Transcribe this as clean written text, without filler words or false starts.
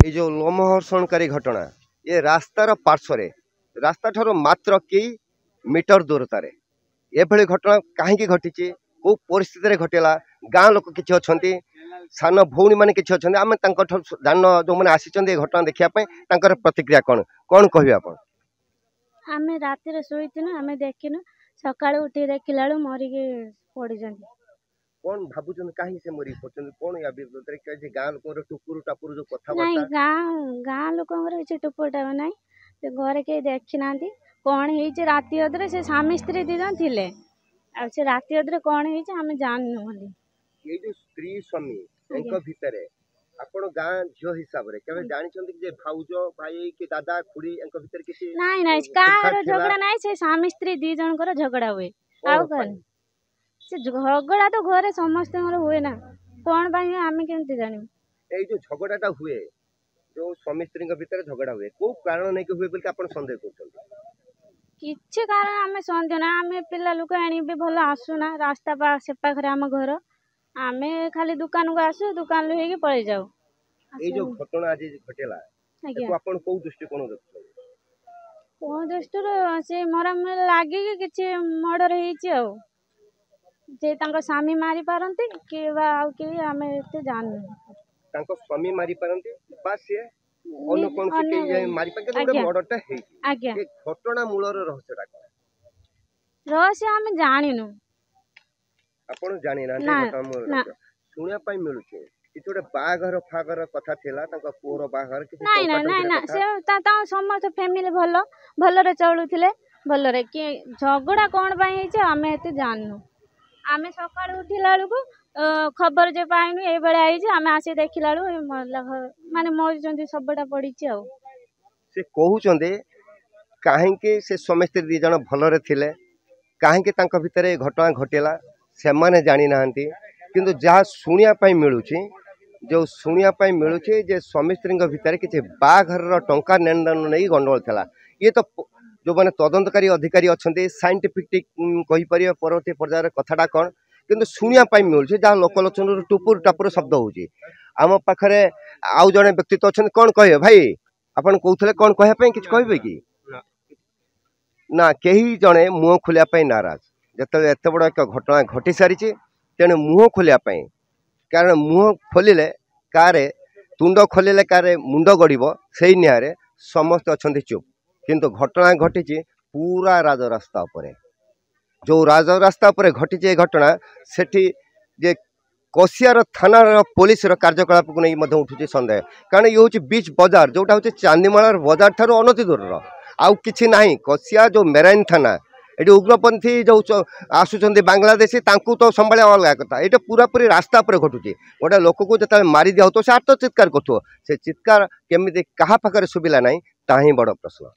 ये जो लोमहर्षणकारी घटना ये रास्तार पार्श्व रास्ता ठार मात्र कई मीटर दूरतार एभली घटना कहीं घटी कौ परिस्थिति घटेला गाँ लोक किसी अच्छा सान भौणी मैंने किसी अच्छा आम जान जो मैंने आसी घटना देखापी प्रतिक्रिया कौन कौन कह आम रातिर शोना आम देखिन सका उठी देखला मरिकी पड़ कौन भावुं कहीं से मरी पड़ते कौन या विरोध गाँ लोक टुपुर टापुर जो कथा नहीं गाँ लोक किसी टुपुर टाप ना घरे कहीं देखी ना कौन है राति अधरे से स्वामी स्त्री दी जन थे से राति अधरे कौन है आम जानू ये जो स्त्री स्वामी भितर आपण गाँ झील हिसाब से केवल जानते भाउज भाई कि दादा खुड़ी भीतर किसी नहीं नहीं कार झगड़ा नहीं से स्वामी स्त्री दी जन झगड़ा हुए आउ कौन से झगड़ा तो घरे समस्त हुए ना कौन आम केमती जान जो झगड़ा हुए जो स्वामी स्त्री भीतर झगड़ा हुए को कारण नहीं हुए बोल आप सन्देह कर किसी कारण आम सन्देह ना आम पिला लोक आनी भल आसुना रास्ता से पाखे आम घर आम खाली दुकान को आसु दुकान लुहेकी पलि जाऊ ये जो घटना आज घटेला आपण को दृष्टिकोण कौन दृष्टि से मरा लगे किसी मर्डर हो स्वामी मारी पारती कि आम एत जानू स्वामी मारी पारती घटना मूल रहस्य आम जानिनु आपण जानी ना शुणा मिलू कि गोटे बाघर फागर कथा थिला पुअर बाघर समस्त फैमिली भल भलरे चलुथिले भलरे कि झगड़ा कौन आम एत जानू आम सका उठिला खबर जे पाइनु ये आई आम आसी देखला माने मर सबटा पड़ी से कहते कहीं से समस्त दी जन भलरे थिले कहीं भितर घटना घटेला से माने जानी नांती किंतु जहाँ शुणा मिलूँ जो शुणा मिलूँ जे स्वामी स्त्री भितर किसी बाघर टंका लेन देन नहीं गंडगोल था ये तो जो मैंने तदंतकारी अधिकारी अच्छा साइंटिफिक कहीपर परवर्ती पर्यायर कथाटा कौन किंतु शुणा मिलूँ जहाँ लोकलोचन टुपुर टापुर शब्द होची आम पाखे आउ जड़े व्यक्ति तो अच्छा कौन कहे भाई आपन कहते कौन कहवाई कि कहे कि ना कहीं जड़े मुह खोलिया नाराज जिते एत बड़ एक घटना घटी सारी तेणु मुह खोलिया कारण मुह खोलिले कारे तुंड खोलिले कारे मुंड गड़ब से निहारे समस्त अच्छा चुप किंतु घटना घटी पूरा राजरास्ता उपरे जो राजरास्ता उपरे घटी घटना सेठी जे कसियार थाना पुलिस कार्यकलाप को नहीं उठुचे सन्देह कारण ये हूँ बीच बजार जोटा हूँ चांदीमालार बजार ठारू अनति दूर आउ कि ना कसिया जो मेराइन थाना ये उग्रपंथी जो आसुच्च बांग्लादेशी तो संभाला अलग कथा ये पूरा पूरी रास्ता पर घटुचे गोटे लोक को जो मारी दिया तो से आत्मचित्कार कर से चित्कार केमी क्या पाखे सुविला ना ता ही बड़ प्रश्न।